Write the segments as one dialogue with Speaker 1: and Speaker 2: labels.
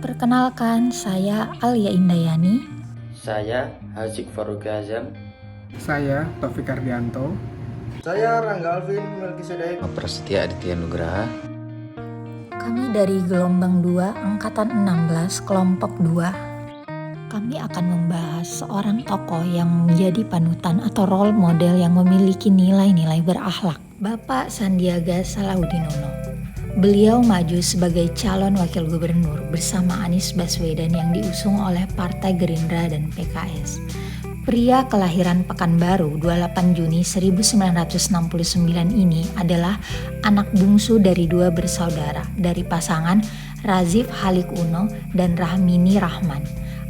Speaker 1: Perkenalkan, saya Alia Indayani.
Speaker 2: Saya Hazik Faruk Azam.
Speaker 3: Saya Taufik Ardianto.
Speaker 4: Saya Rangga Alvin Melkisedek.
Speaker 5: Prasetya Aditya Nugraha.
Speaker 1: Kami dari gelombang 2 angkatan 16 kelompok 2. Kami akan membahas seorang tokoh yang menjadi panutan atau role model yang memiliki nilai-nilai berakhlak, Bapak Sandiaga Salahuddin Uno. Beliau maju sebagai calon wakil gubernur bersama Anies Baswedan yang diusung oleh Partai Gerindra dan PKS. Pria kelahiran Pekanbaru 28 Juni 1969 ini adalah anak bungsu dari dua bersaudara dari pasangan Razif Halik Uno dan Rahmini Rahman.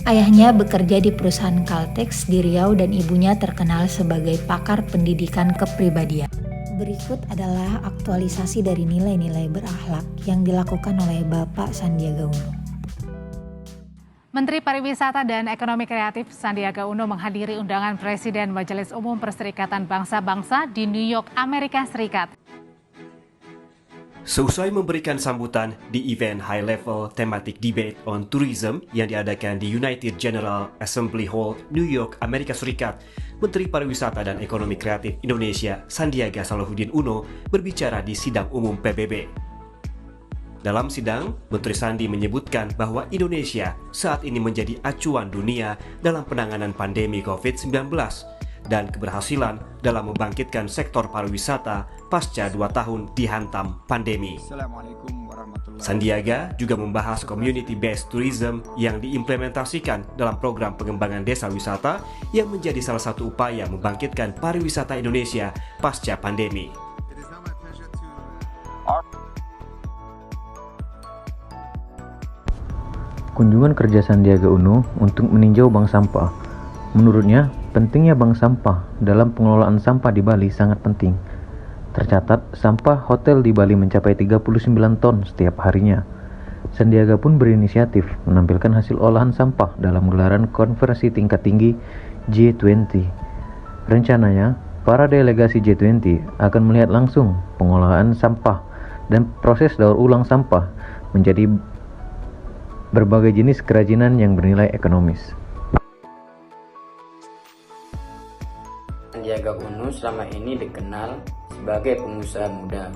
Speaker 1: Ayahnya bekerja di perusahaan Caltex di Riau dan ibunya terkenal sebagai pakar pendidikan kepribadian. Berikut adalah aktualisasi dari nilai-nilai berakhlak yang dilakukan oleh Bapak Sandiaga Uno.
Speaker 6: Menteri Pariwisata dan Ekonomi Kreatif Sandiaga Uno menghadiri undangan Presiden Majelis Umum Perserikatan Bangsa-Bangsa di New York, Amerika Serikat.
Speaker 7: Seusai memberikan sambutan di event high-level thematic debate on tourism yang diadakan di United General Assembly Hall, New York, Amerika Serikat, Menteri Pariwisata dan Ekonomi Kreatif Indonesia Sandiaga Salahuddin Uno berbicara di sidang umum PBB. Dalam sidang, Menteri Sandi menyebutkan bahwa Indonesia saat ini menjadi acuan dunia dalam penanganan pandemi COVID-19 dan keberhasilan dalam membangkitkan sektor pariwisata pasca 2 tahun dihantam pandemi. Sandiaga juga membahas community-based tourism yang diimplementasikan dalam program pengembangan desa wisata yang menjadi salah satu upaya membangkitkan pariwisata Indonesia pasca pandemi.
Speaker 5: Kunjungan kerja Sandiaga Uno untuk meninjau bank sampah. Menurutnya, pentingnya bank sampah dalam pengelolaan sampah di Bali sangat penting. Tercatat, sampah hotel di Bali mencapai 39 ton setiap harinya. Sandiaga pun berinisiatif menampilkan hasil olahan sampah dalam gelaran konferensi tingkat tinggi G20. Rencananya, para delegasi G20 akan melihat langsung pengolahan sampah dan proses daur ulang sampah menjadi berbagai jenis kerajinan yang bernilai ekonomis.
Speaker 2: Sandiaga Uno selama ini dikenal sebagai pengusaha muda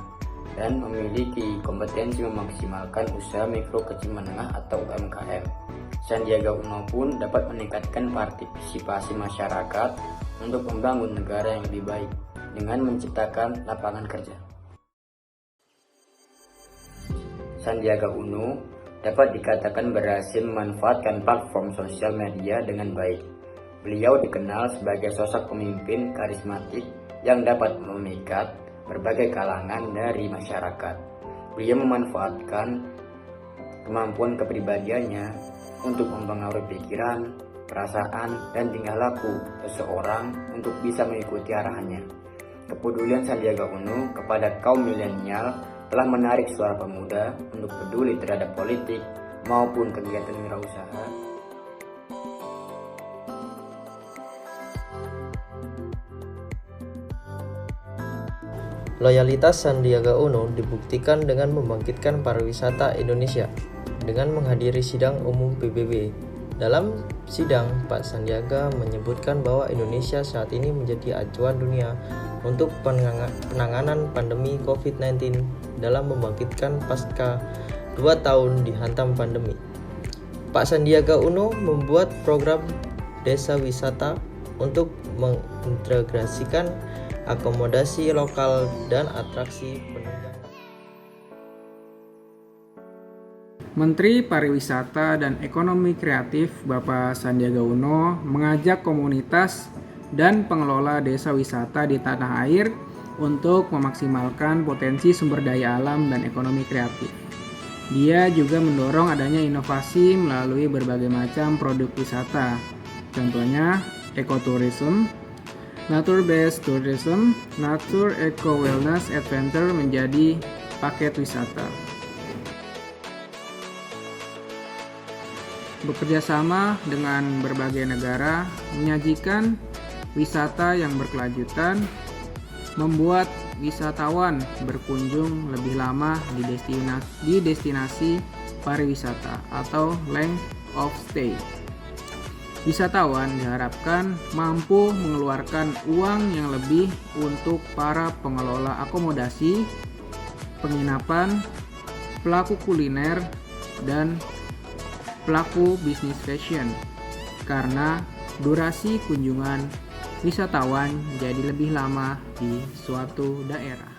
Speaker 2: dan memiliki kompetensi memaksimalkan usaha mikro kecil menengah atau UMKM. Sandiaga Uno pun dapat meningkatkan partisipasi masyarakat untuk membangun negara yang lebih baik dengan menciptakan lapangan kerja. Sandiaga Uno dapat dikatakan berhasil memanfaatkan platform sosial media dengan baik. Beliau dikenal sebagai sosok pemimpin karismatik yang dapat memikat berbagai kalangan dari masyarakat. Beliau memanfaatkan kemampuan kepribadiannya untuk mempengaruhi pikiran, perasaan, dan tingkah laku seseorang untuk bisa mengikuti arahannya. Kepedulian Sandiaga Uno kepada kaum milenial telah menarik suara pemuda untuk peduli terhadap politik maupun kegiatan wirausaha.
Speaker 8: Loyalitas Sandiaga Uno dibuktikan dengan membangkitkan pariwisata Indonesia dengan menghadiri sidang umum PBB. Dalam sidang, Pak Sandiaga menyebutkan bahwa Indonesia saat ini menjadi acuan dunia untuk penanganan pandemi COVID-19 dalam membangkitkan pasca 2 tahun dihantam pandemi. Pak Sandiaga Uno membuat program desa wisata untuk mengintegrasikan akomodasi lokal dan atraksi penunjang.
Speaker 3: Menteri Pariwisata dan Ekonomi Kreatif Bapak Sandiaga Uno mengajak komunitas dan pengelola desa wisata di tanah air untuk memaksimalkan potensi sumber daya alam dan ekonomi kreatif. Dia juga mendorong adanya inovasi melalui berbagai macam produk wisata. Contohnya, ekotourism, nature-based tourism, nature eco wellness adventure menjadi paket wisata. Bekerja sama dengan berbagai negara menyajikan wisata yang berkelanjutan, membuat wisatawan berkunjung lebih lama di destinasi pariwisata atau length of stay. Wisatawan diharapkan mampu mengeluarkan uang yang lebih untuk para pengelola akomodasi, penginapan, pelaku kuliner, dan pelaku bisnis fashion, karena durasi kunjungan wisatawan jadi lebih lama di suatu daerah.